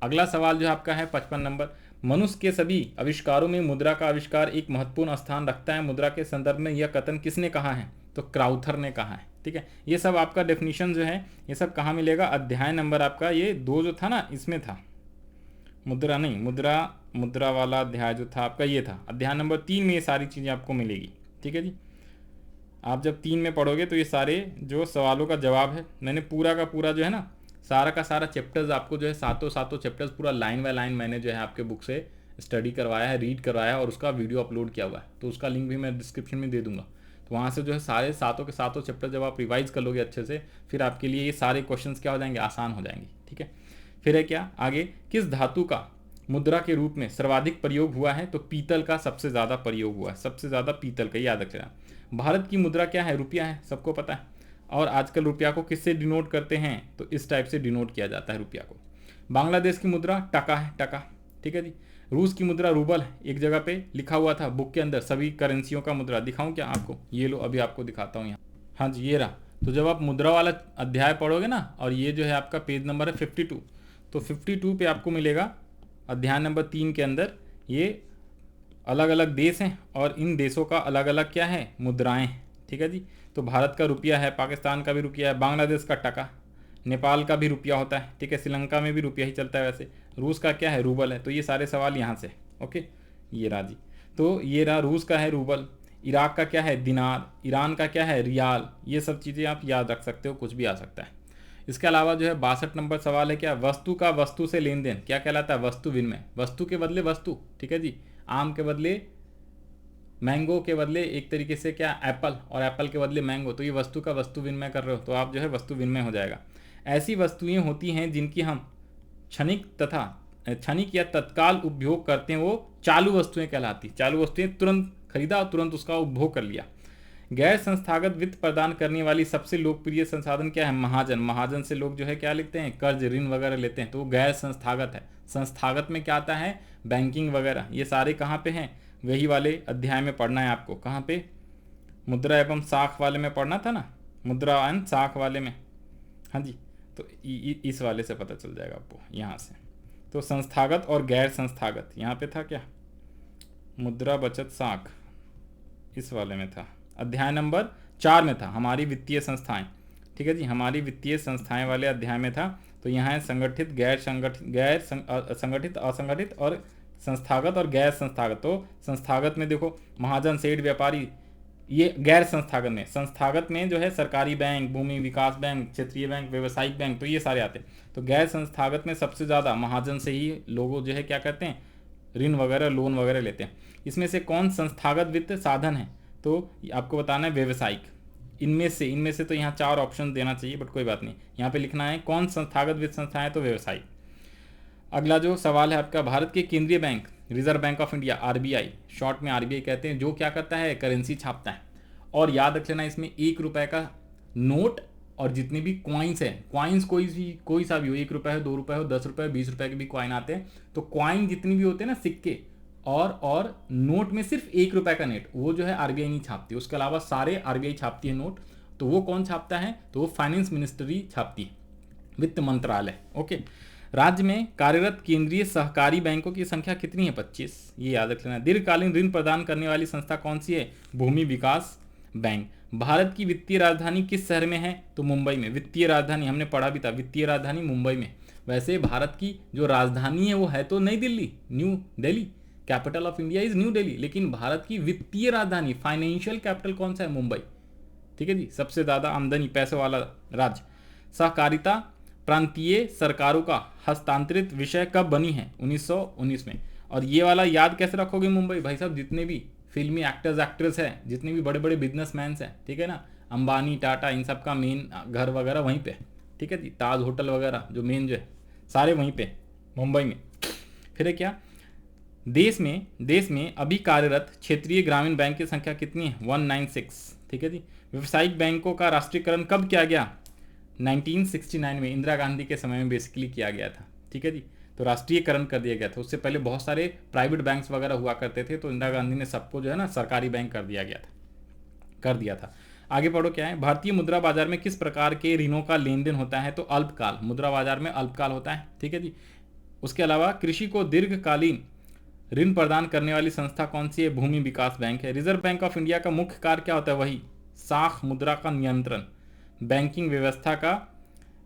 अगला सवाल जो है आपका है 55 नंबर, मनुष्य के सभी आविष्कारों में मुद्रा का आविष्कार एक महत्वपूर्ण स्थान रखता है। मुद्रा के संदर्भ में यह कथन किसने कहा है, तो क्राउथर ने कहा है। ठीक है। ये सब आपका डेफिनेशन जो है ये सब कहाँ मिलेगा, अध्याय नंबर आपका ये 2 जो था ना, इसमें था। मुद्रा नहीं, मुद्रा वाला अध्याय जो था आपका ये था, अध्याय नंबर 3 में ये सारी चीज़ें आपको मिलेगी। ठीक है जी। आप जब 3 में पढ़ोगे तो ये सारे जो सवालों का जवाब है, मैंने पूरा का पूरा जो है ना, सारा का सारा चैप्टर्स आपको जो है, सातों चैप्टर्स पूरा लाइन बाय लाइन मैंने जो है आपके बुक से स्टडी करवाया है, रीड करवाया है, और उसका वीडियो अपलोड किया हुआ है। तो उसका लिंक भी मैं डिस्क्रिप्शन में दे दूंगा। तो वहाँ से जो है सारे सातों के सातों चैप्टर जब आप रिवाइज कर लोगे अच्छे से, फिर आपके लिए ये सारे क्वेश्चंस क्या हो जाएंगे, आसान हो जाएंगे। ठीक है। फिर है क्या आगे, किस धातु का मुद्रा के रूप में सर्वाधिक प्रयोग हुआ है, तो पीतल का सबसे ज़्यादा प्रयोग हुआ है, सबसे ज़्यादा पीतल का, याद रखना। भारत की मुद्रा क्या है, रुपया है, सबको पता है। और आजकल रुपया को किससे डिनोट करते हैं, तो इस टाइप से डिनोट किया जाता है रुपया को। बांग्लादेश की मुद्रा टका है, टका। ठीक है जी। रूस की मुद्रा रूबल है, एक जगह पे लिखा हुआ था बुक के अंदर सभी करेंसियों का मुद्रा। दिखाऊं क्या आपको, ये लो अभी आपको दिखाता हूँ यहाँ। हाँ जी, ये रहा। तो जब आप मुद्रा वाला अध्याय पढ़ोगे ना, और ये जो है आपका पेज नंबर है 52, तो 52 पे आपको मिलेगा अध्याय नंबर 3 के अंदर ये अलग अलग देश हैं, और इन देशों का अलग अलग क्या है, मुद्राएं। ठीक है जी। तो भारत का रुपया है, पाकिस्तान का भी रुपया है, बांग्लादेश का टका, नेपाल का भी रुपया होता है। ठीक है। श्रीलंका में भी रुपया ही चलता है वैसे। रूस का क्या है, रूबल है। तो ये सारे सवाल यहाँ से। ओके, ये रहा जी। तो ये रहा, रूस का है रूबल, इराक का क्या है, दिनार, ईरान का क्या है, रियाल। ये सब चीज़ें आप याद रख सकते हो, कुछ भी आ सकता है। इसके अलावा जो है 62 नंबर सवाल है क्या, वस्तु का वस्तु से लेन देन क्या कहलाता है, वस्तु विनिमय। वस्तु के बदले वस्तु। ठीक है जी। आम के बदले मैंगो, के बदले एक तरीके से क्या, एप्पल, और एप्पल के बदले मैंगो। तो ये वस्तु का वस्तु विनिमय कर रहे हो, तो आप जो है वस्तु विनिमय हो जाएगा। ऐसी वस्तुएं होती हैं जिनकी हम क्षणिक या तत्काल उपभोग करते हैं, वो चालू वस्तुएं कहलाती। चालू वस्तुएं तुरंत खरीदा और तुरंत उसका उपभोग कर लिया। गैर संस्थागत वित्त प्रदान करने वाली सबसे लोकप्रिय संसाधन क्या है, महाजन। महाजन से लोग जो है क्या लिखते हैं, कर्ज, ऋण वगैरह लेते हैं, तो वो गैर संस्थागत है। संस्थागत में क्या आता है, बैंकिंग वगैरह। ये सारे कहाँ पे हैं, वही वाले अध्याय में पढ़ना है आपको। कहाँ पे, मुद्रा एवं साख वाले में पढ़ना था ना, मुद्रा एंड साख वाले में। हाँ जी, तो इस वाले से पता चल जाएगा आपको यहाँ से। तो संस्थागत और गैर संस्थागत यहाँ पे था क्या, मुद्रा बचत साख इस वाले में था, अध्याय नंबर 4 में था, हमारी वित्तीय संस्थाएं। ठीक है जी, हमारी वित्तीय संस्थाएं वाले अध्याय में था। तो यहाँ है संगठित, संगठित, असंगठित और संस्थागत और गैर संस्थागत। तो संस्थागत में देखो महाजन, सेठ, व्यापारी, ये गैर संस्थागत में। संस्थागत में जो है सरकारी बैंक, भूमि विकास बैंक, क्षेत्रीय बैंक, व्यवसायिक बैंक, तो ये सारे आते हैं। तो गैर संस्थागत में सबसे ज़्यादा महाजन से ही लोग जो है क्या करते हैं, ऋण वगैरह, लोन वगैरह लेते हैं। इसमें से कौन संस्थागत वित्त साधन है, तो आपको बताना है व्यवसायिक। इनमें से तो यहाँ 4 ऑप्शन देना चाहिए, बट कोई बात नहीं, यहाँ पे लिखना है कौन संस्थागत वित्त संस्था है, तो व्यवसायिक। अगला जो सवाल है आपका, भारत के केंद्रीय bank reserve bank of India, RBI, short में आरबीआई कहते हैं, जो क्या करता है, करेंसी छापता है। और याद रख लेना इसमें 1 रुपए का नोट और जितने भी क्वाइंस है, क्वाइंस कोई सा भी हो, 1 रुपए हो, 2 रुपए हो, 10 रुपए, 20 रुपए के भी क्वाइन आते हैं। तो क्वाइन जितनी भी होते हैं ना, सिक्के और नोट में सिर्फ 1 रुपए का नोट, वो जो है आरबीआई नहीं छापती, उसके अलावा सारे आरबीआई छापती है नोट। तो वो कौन छापता है, तो वो फाइनेंस मिनिस्ट्री छापती है, वित्त मंत्रालय। ओके, राज्य में कार्यरत केंद्रीय सहकारी बैंकों की संख्या कितनी है, 25, ये याद रख लेना। दीर्घकालीन ऋण प्रदान करने वाली संस्था कौन सी है, भूमि विकास बैंक। भारत की वित्तीय राजधानी किस शहर में है, तो मुंबई में। वित्तीय राजधानी हमने पढ़ा भी था, वित्तीय राजधानी मुंबई में। वैसे भारत की जो राजधानी है वो है तो नई Delhi, new Delhi, capital of India is new Delhi, लेकिन भारत की वित्तीय राजधानी, फाइनेंशियल कैपिटल कौन सा है, मुंबई। ठीक है जी, सबसे ज्यादा आमदनी पैसे वाला राज्य। सहकारिता प्रांतीय सरकारों का हस्तांतरित विषय कब बनी है, 1919 में। और ये वाला याद कैसे रखोगे, मुंबई, भाई साहब जितने भी फिल्मी एक्टर्स एक्ट्रेस हैं, जितने भी बड़े बड़े बिजनेसमैन हैं, ठीक है ना, अंबानी, टाटा, इन सब का मेन घर वगैरह वहीं पे। ठीक है जी, ताज होटल वगैरह जो मेन जो है सारे वहीं पे मुंबई में। फिर है क्या, देश में अभी कार्यरत क्षेत्रीय ग्रामीण बैंक की संख्या कितनी है, 196। ठीक है जी, व्यावसायिक बैंकों का राष्ट्रीयकरण कब किया गया, 1969 में, इंदिरा गांधी के समय में बेसिकली किया गया था। ठीक है जी, तो राष्ट्रीयकरण कर दिया गया था। उससे पहले बहुत सारे प्राइवेट बैंक्स वगैरह हुआ करते थे, तो इंदिरा गांधी ने सबको जो है ना सरकारी बैंक कर दिया था। आगे पढ़ो क्या है, भारतीय मुद्रा बाजार में किस प्रकार के ऋणों का लेन देन होता है, तो अल्पकाल, मुद्रा बाजार में अल्पकाल होता है। ठीक है जी, उसके अलावा कृषि को दीर्घकालीन ऋण प्रदान करने वाली संस्था कौन सी है, भूमि विकास बैंक है। रिजर्व बैंक ऑफ इंडिया का मुख्य कार्य क्या होता है, वही साख मुद्रा का नियंत्रण, बैंकिंग व्यवस्था का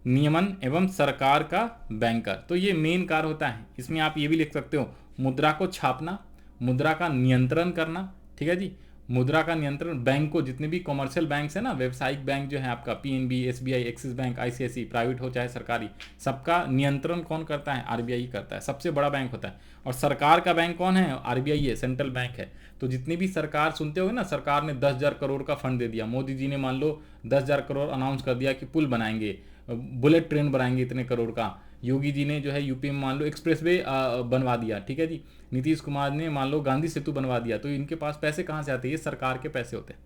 नियमन एवं सरकार का बैंकर। तो ये मेन कार्य होता है। इसमें आप ये भी लिख सकते हो, मुद्रा को छापना, मुद्रा का नियंत्रण करना। ठीक है जी, मुद्रा का नियंत्रण, बैंक को, जितने भी कॉमर्शियल बैंक है ना, व्यावसायिक बैंक जो है आपका, PNB, SBI, Axis bank, ICICI, private हो चाहे सरकारी, सबका नियंत्रण कौन करता है, आरबीआई करता है, सबसे बड़ा बैंक होता है। और सरकार का बैंक कौन है, आरबीआई है, सेंट्रल बैंक है। तो जितनी भी सरकार सुनते हो ना, सरकार ने 10,000 करोड़ का फंड दे दिया, मोदी जी ने मान लो 10,000 करोड़ अनाउंस कर दिया कि पुल बनाएंगे, बुलेट ट्रेन बनाएंगे इतने करोड़ का। योगी जी ने जो है यूपी में मान लो एक्सप्रेसवे बनवा दिया। ठीक है जी, नीतीश कुमार ने मान लो गांधी सेतु बनवा दिया। तो इनके पास पैसे कहाँ से आते हैं, ये सरकार के पैसे होते हैं।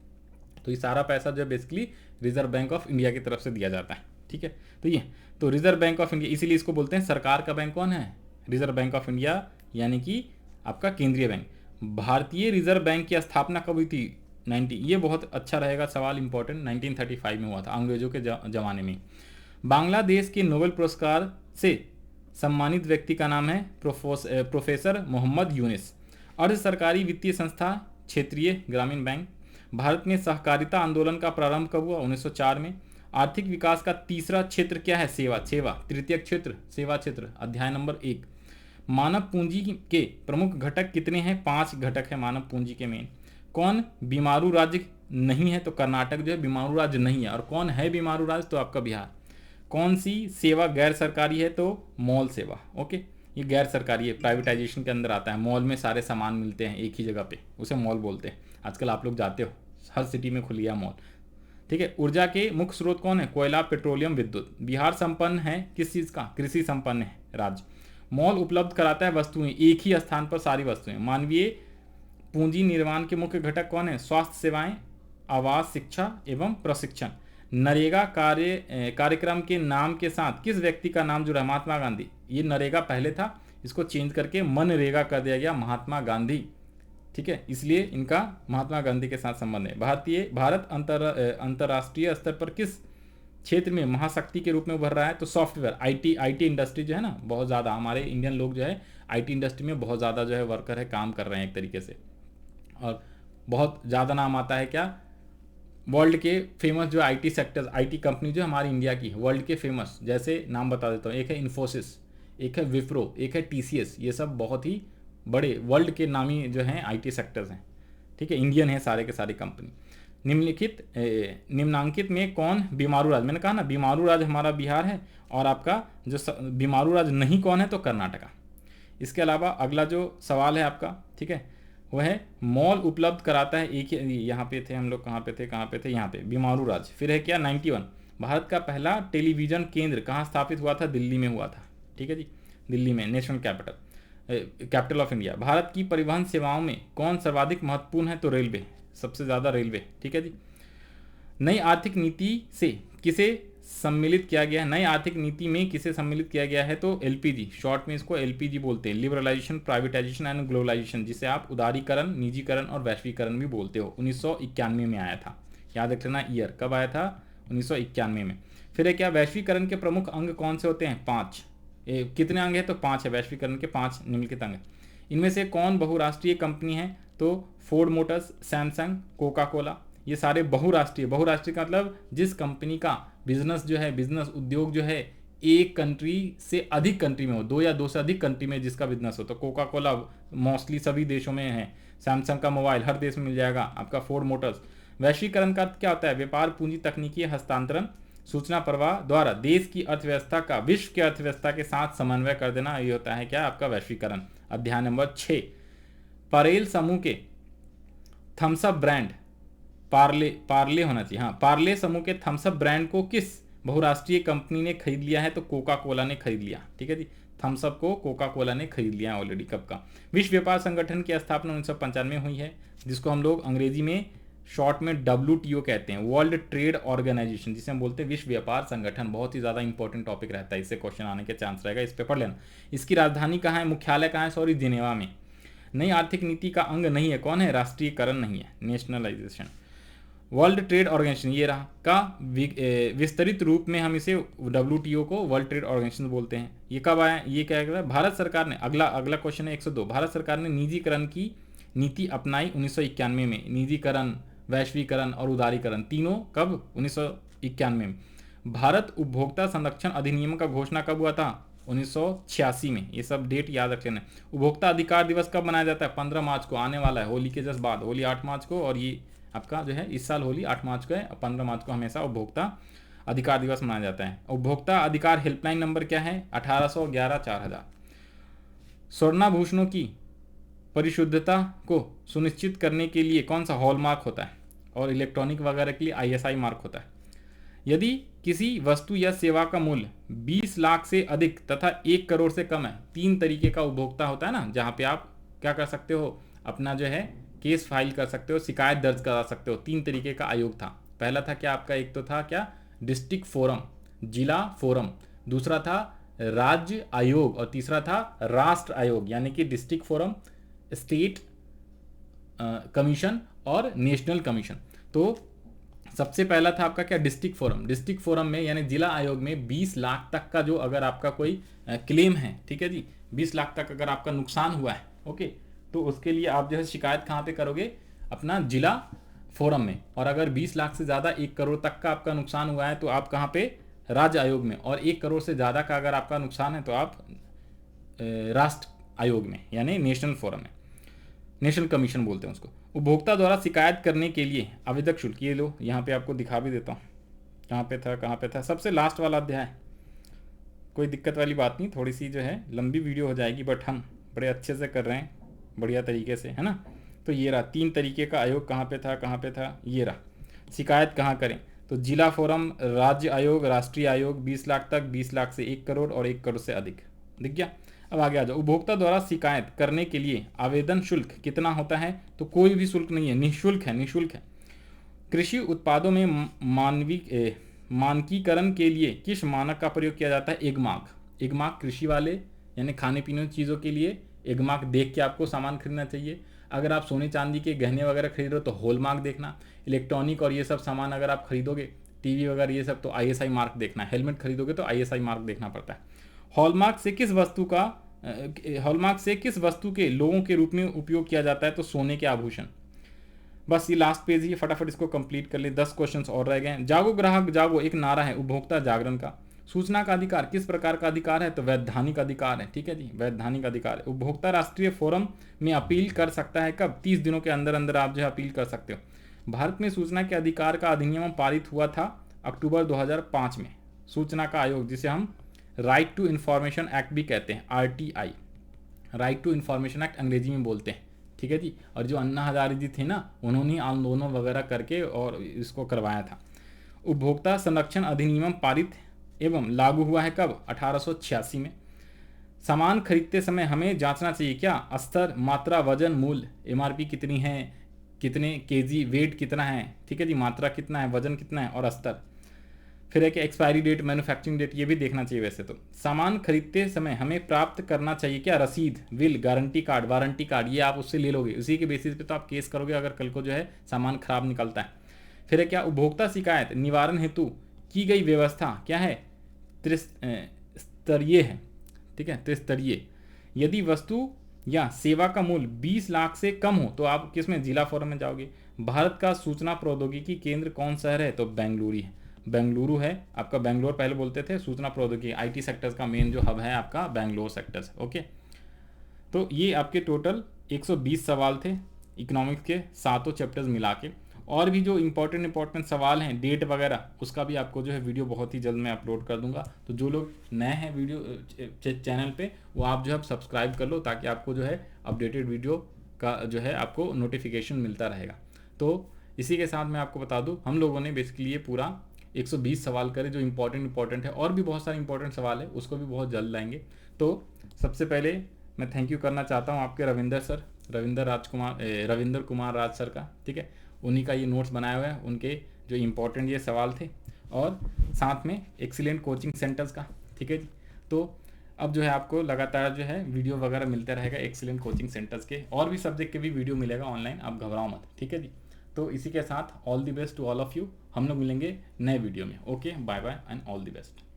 तो ये सारा पैसा जो basically reserve bank of India की तरफ से दिया जाता है। ठीक है, तो ये तो रिजर्व बैंक ऑफ इंडिया, इसीलिए इसको बोलते हैं सरकार का बैंक कौन है, रिजर्व बैंक ऑफ इंडिया, यानी कि आपका केंद्रीय बैंक। भारतीय रिजर्व बैंक की स्थापना कब हुई थी, 90, ये बहुत अच्छा रहेगा सवाल, इंपॉर्टेंट, 1935 में हुआ था, अंग्रेजों के जमाने में। बांग्लादेश के नोबेल पुरस्कार से सम्मानित व्यक्ति का नाम है प्रोफेसर मोहम्मद यूनिस। अर्ध सरकारी वित्तीय संस्था, क्षेत्रीय ग्रामीण बैंक। भारत में सहकारिता आंदोलन का प्रारंभ कब हुआ, 1904 में। आर्थिक विकास का तीसरा क्षेत्र क्या है, सेवा, तृतीय क्षेत्र सेवा क्षेत्र, अध्याय नंबर 1। मानव पूंजी के प्रमुख घटक कितने हैं, 5 घटक है मानव पूंजी के मेन। कौन बीमारू राज्य नहीं है, तो कर्नाटक जो है बीमारू राज्य नहीं है। और कौन है बीमारू राज्य, तो आपका बिहार। कौन सी सेवा गैर सरकारी है, तो मॉल सेवा। ओके, ये गैर सरकारी है, प्राइवेटाइजेशन के अंदर आता है। मॉल में सारे सामान मिलते हैं एक ही जगह पे, उसे मॉल बोलते हैं। आजकल आप लोग जाते हो, हर सिटी में खुल गया मॉल। ठीक है, ऊर्जा के मुख्य स्रोत कौन है, कोयला, पेट्रोलियम, विद्युत। बिहार संपन्न है किस चीज़ का, कृषि संपन्न है राज्य। मॉल उपलब्ध कराता है वस्तुएं, एक ही स्थान पर सारी वस्तुएं। मानवीय पूंजी निर्माण के मुख्य घटक कौन है, स्वास्थ्य सेवाएं, आवास, शिक्षा एवं प्रशिक्षण। नरेगा कार्यक्रम के नाम के साथ किस व्यक्ति का नाम जुड़ा, महात्मा गांधी। ये नरेगा पहले था, इसको चेंज करके मनरेगा कर दिया गया, महात्मा गांधी। ठीक है, इसलिए इनका महात्मा गांधी के साथ संबंध है। भारत अंतर्राष्ट्रीय स्तर पर किस क्षेत्र में महाशक्ति के रूप में उभर रहा है। तो सॉफ्टवेयर आईटी इंडस्ट्री जो है ना, बहुत ज़्यादा हमारे इंडियन लोग जो है आईटी इंडस्ट्री में बहुत ज़्यादा जो है वर्कर है, काम कर रहे हैं एक तरीके से। और बहुत ज़्यादा नाम आता है क्या, वर्ल्ड के फेमस जो आईटी सेक्टर्स, आईटी कंपनी जो हमारी इंडिया की वर्ल्ड के फेमस, जैसे नाम बता देता हूँ, एक है इन्फोसिस, एक है विप्रो, एक है टीसीएस। ये सब बहुत ही बड़े वर्ल्ड के नामी जो हैं आईटी सेक्टर्स हैं, ठीक है, इंडियन है सारे के सारी कंपनी। निम्नांकित में कौन बीमारू राज्य, मैंने कहा ना बीमारू राज्य हमारा बिहार है, और आपका जो बीमारू राज्य नहीं कौन है, तो कर्नाटका। इसके अलावा अगला जो सवाल है आपका, ठीक है, वह है मॉल उपलब्ध कराता है एक ही, यहाँ पे थे हम लोग, कहाँ पे थे, यहाँ पे बीमारू राज्य। फिर है क्या 91, भारत का पहला टेलीविजन केंद्र कहाँ स्थापित हुआ था, दिल्ली में हुआ था, ठीक है जी, दिल्ली में, national capital of India. Bharat की परिवहन सेवाओं में कौन सर्वाधिक महत्वपूर्ण है, तो रेलवे, सबसे ज़्यादा रेलवे, ठीक है जी। नई आर्थिक नीति से किसे सम्मिलित किया गया है, नई आर्थिक नीति में किसे सम्मिलित किया गया है, तो एलपीजी, शॉर्ट में इसको एलपीजी बोलते हैं, लिबरलाइजेशन, प्राइवेटाइजेशन एंड ग्लोबलाइजेशन, जिसे आप उदारीकरण, निजीकरण और वैश्वीकरण भी बोलते हो। 1991 में आया था, याद रखना ईयर कब आया था, 1991 में। फिर है क्या, वैश्वीकरण के प्रमुख अंग कौन से होते हैं, 5, कितने अंग है, तो 5 है, वैश्वीकरण के 5 निम्नलिखित अंग। इनमें से कौन बहुराष्ट्रीय कंपनी है, तो Ford Motors, Samsung, Coca Cola, ये सारे बहुराष्ट्रीय का मतलब जिस कंपनी का बिजनेस जो है, बिजनेस उद्योग जो है एक कंट्री से अधिक कंट्री में हो, 2 या 2 से अधिक कंट्री में जिसका बिजनेस हो, तो कोका कोला मोस्टली सभी देशों में है, सैमसंग का मोबाइल हर देश में मिल जाएगा, आपका फोर्ड मोटर्स। वैश्वीकरण का क्या होता है, व्यापार, पूंजी, तकनीकी हस्तांतरण, सूचना प्रवाह द्वारा देश की अर्थव्यवस्था का विश्व की अर्थव्यवस्था के साथ समन्वय कर देना, ये होता है क्या, आपका वैश्वीकरण। अध्याय नंबर 6, परेल समूह के थम्सअप ब्रांड, पार्ले होना चाहिए, हाँ, पार्ले समूह के थम्सअप ब्रांड को किस बहुराष्ट्रीय कंपनी ने खरीद लिया है, तो कोका कोला ने खरीद लिया, ठीक है जी, थम्सअप को कोका कोला ने खरीद लिया ऑलरेडी। कब का, विश्व व्यापार संगठन की स्थापना 1995 में हुई है, जिसको हम लोग अंग्रेजी में शॉर्ट में WTO कहते हैं, वर्ल्ड ट्रेड ऑर्गेनाइजेशन, जिसे हम बोलते हैं विश्व व्यापार संगठन। बहुत ही ज़्यादा इंपॉर्टेंट टॉपिक रहता है, इससे क्वेश्चन आने के चांस रहेगा, इस पे पढ़ लेना। इसकी राजधानी कहाँ है, मुख्यालय कहाँ है, सॉरी, जिनेवा में। नई आर्थिक नीति का अंग नहीं है, कौन है, राष्ट्रीयकरण नहीं है, नेशनलाइजेशन। वर्ल्ड ट्रेड ऑर्गेनाइजेशन ये रहा का विस्तृत रूप में हम इसे WTO को वर्ल्ड ट्रेड ऑर्गेनाइजेशन बोलते हैं। ये कब आया, ये क्या है, भारत सरकार ने, अगला क्वेश्चन है 102, भारत सरकार ने निजीकरण की नीति अपनाई 1991 में। निजीकरण, वैश्वीकरण और उदारीकरण तीनों कब, 1991 में। भारत उपभोक्ता संरक्षण अधिनियम का घोषणा कब हुआ था, 1986 में। ये सब डेट याद रख लेना। उपभोक्ता अधिकार दिवस कब मनाया जाता है, 15 मार्च को, आने वाला है, होली के जस्ट बाद, होली 8 मार्च को, और ये आपका जो है इस साल होली 8 मार्च को है, 15 मार्च को हमेशा उपभोक्ता अधिकार दिवस मनाया जाता है। उपभोक्ता अधिकार हेल्पलाइन नंबर क्या है, 1811 4000। स्वर्णाभूषणों की परिशुद्धता को सुनिश्चित करने के लिए कौन सा हॉलमार्क होता है, और इलेक्ट्रॉनिक वगैरह के लिए ISI मार्क होता है। यदि किसी वस्तु या सेवा का मूल्य 20 लाख से अधिक तथा 1 करोड़ से कम है, 3 तरीके का उपभोक्ता होता है ना, जहाँ पे आप क्या कर सकते हो, अपना जो है केस फाइल कर सकते हो, शिकायत दर्ज करा सकते हो। 3 तरीके का आयोग था। पहला था क्या आपका, एक तो था क्या, डिस्ट्रिक्ट फोरम, जिला फोरम, दूसरा था राज्य आयोग, और तीसरा था राष्ट्र आयोग, यानी कि डिस्ट्रिक्ट फोरम, स्टेट कमीशन और नेशनल कमीशन। तो सबसे पहला था आपका क्या, डिस्ट्रिक्ट फोरम। डिस्ट्रिक्ट फोरम में यानी जिला आयोग में 20 लाख तक का जो अगर आपका कोई क्लेम है, ठीक है जी, 20 लाख तक अगर आपका नुकसान हुआ है, ओके, तो उसके लिए आप जो है शिकायत कहाँ पे करोगे, अपना जिला फोरम में। और अगर 20 लाख से ज़्यादा 1 करोड़ तक का आपका नुकसान हुआ है तो आप कहाँ पे, राज्य आयोग में। और 1 करोड़ से ज़्यादा का अगर आपका नुकसान है तो आप राष्ट्र आयोग में, यानी नेशनल फोरम में, नेशनल कमीशन बोलते हैं उसको। उपभोक्ता द्वारा शिकायत करने के लिए आवेदक शुल्क, ये लो यहाँ पे आपको दिखा भी देता हूँ, कहाँ पे था, सबसे लास्ट वाला अध्याय। कोई दिक्कत वाली बात नहीं, थोड़ी सी जो है लंबी वीडियो हो जाएगी, बट हम बड़े अच्छे से कर रहे हैं, बढ़िया तरीके से, है ना। तो ये रहा 3 तरीके का आयोग, कहाँ पे था, ये रहा। शिकायत कहाँ करें, तो जिला फोरम, राज्य आयोग, राष्ट्रीय आयोग, 20 लाख तक, 20 लाख से 1 करोड़ और 1 करोड़ से अधिक, दिख गया। अब आगे आ जाओ। उपभोक्ता द्वारा शिकायत करने के लिए आवेदन शुल्क कितना होता है, तो कोई भी शुल्क नहीं है, निःशुल्क है। कृषि उत्पादों में मानकीकरण के लिए किस मानक का प्रयोग किया जाता है, एगमार्क कृषि वाले यानी खाने पीने की चीज़ों के लिए एगमार्क देख के आपको सामान खरीदना चाहिए। अगर आप सोने चांदी के गहने वगैरह खरीद रहे हो तो हॉलमार्क देखना। इलेक्ट्रॉनिक और ये सब सामान अगर आप खरीदोगे टीवी वगैरह ये सब तो ISI मार्क देखना है, हेलमेट खरीदोगे तो ISI मार्क देखना पड़ता है। हॉलमार्क से किस वस्तु के लोगों के रूप में उपयोग किया जाता है, तो सोने के आभूषण। बस ये लास्ट पेज ही, फटाफट इसको कंप्लीट कर ले, 10 क्वेश्चंस और रह गए हैं। जागो ग्राहक जागो एक नारा है उपभोक्ता जागरण का। सूचना का अधिकार किस प्रकार का अधिकार है, तो वैधानिक अधिकार है, ठीक है जी, वैधानिक अधिकार है। उपभोक्ता राष्ट्रीय फोरम में अपील कर सकता है कब, 30 दिनों के अंदर अंदर आप जो है अपील कर सकते हो। भारत में सूचना के अधिकार का अधिनियम पारित हुआ था अक्टूबर 2005 में। सूचना का आयोग, जिसे हम राइट टू इन्फॉर्मेशन एक्ट भी कहते हैं, RTI, right to information act अंग्रेजी में बोलते हैं, ठीक है जी। और जो अन्ना हजारे जी थे ना, उन्होंने आंदोलन वगैरह करके और इसको करवाया था। उपभोक्ता संरक्षण अधिनियम पारित एवं लागू हुआ है कब, 1886 में। सामान खरीदते समय हमें जांचना चाहिए क्या, स्तर, मात्रा, वजन, मूल्य, MRP कितनी है, कितने केजी, वेट कितना है, ठीक है जी, मात्रा कितना है, वजन कितना है और स्तर। फिर है कि एक्सपायरी डेट, मैन्युफैक्चरिंग डेट, ये भी देखना चाहिए। वैसे तो सामान खरीदते समय हमें प्राप्त करना चाहिए क्या, रसीद, will, guarantee card, warranty card, ये आप उससे ले लोगे, उसी के बेसिस पे तो आप केस करोगे अगर कल को जो है सामान खराब निकलता है। फिर है क्या, उपभोक्ता शिकायत निवारण हेतु की गई व्यवस्था क्या है, त्रिस्तरीय है, ठीक है, त्रिस्तरीय। यदि वस्तु या सेवा का मूल्य 20 लाख से कम हो तो आप किसमें, जिला फोरम में जाओगे। भारत का सूचना प्रौद्योगिकी केंद्र कौन शहर है, तो बेंगलुरु है, बेंगलुरु है आपका। बेंगलोर पहले बोलते थे, सूचना प्रौद्योगिकी IT सेक्टर्स का मेन जो हब है आपका बेंगलोर सेक्टर्स, ओके। तो ये आपके टोटल 120 सवाल थे इकोनॉमिक्स के सातों चैप्टर्स मिला के। और भी जो इंपॉर्टेंट सवाल हैं, डेट वगैरह, उसका भी आपको जो है वीडियो बहुत ही जल्द मैं अपलोड कर दूंगा। तो जो लोग नए हैं वीडियो चैनल पे, वो आप जो है सब्सक्राइब कर लो, ताकि आपको जो है अपडेटेड वीडियो का जो है आपको नोटिफिकेशन मिलता रहेगा। तो इसी के साथ मैं आपको बता दूं, हम लोगों ने बेसिकली ये पूरा 120 सवाल करे जो इंपॉर्टेंट है, और भी बहुत सारे इंपॉर्टेंट सवाल है, उसको भी बहुत जल्द लाएंगे। तो सबसे पहले मैं थैंक यू करना चाहता हूँ आपके रविंदर कुमार राज सर का, ठीक है। उन्हीं का ये नोट्स बनाया हुआ है, उनके जो इंपॉर्टेंट ये सवाल थे, और साथ में एक्सीलेंट कोचिंग सेंटर्स का, ठीक है जी। तो अब जो है आपको लगातार जो है वीडियो वगैरह मिलता रहेगा एक्सीलेंट कोचिंग सेंटर्स के, और भी सब्जेक्ट के भी वीडियो मिलेगा ऑनलाइन, आप घबराओ मत, ठीक है जी। तो इसी के साथ all the best to all of you, हम लोग मिलेंगे नए वीडियो में। Okay, bye bye and all the best.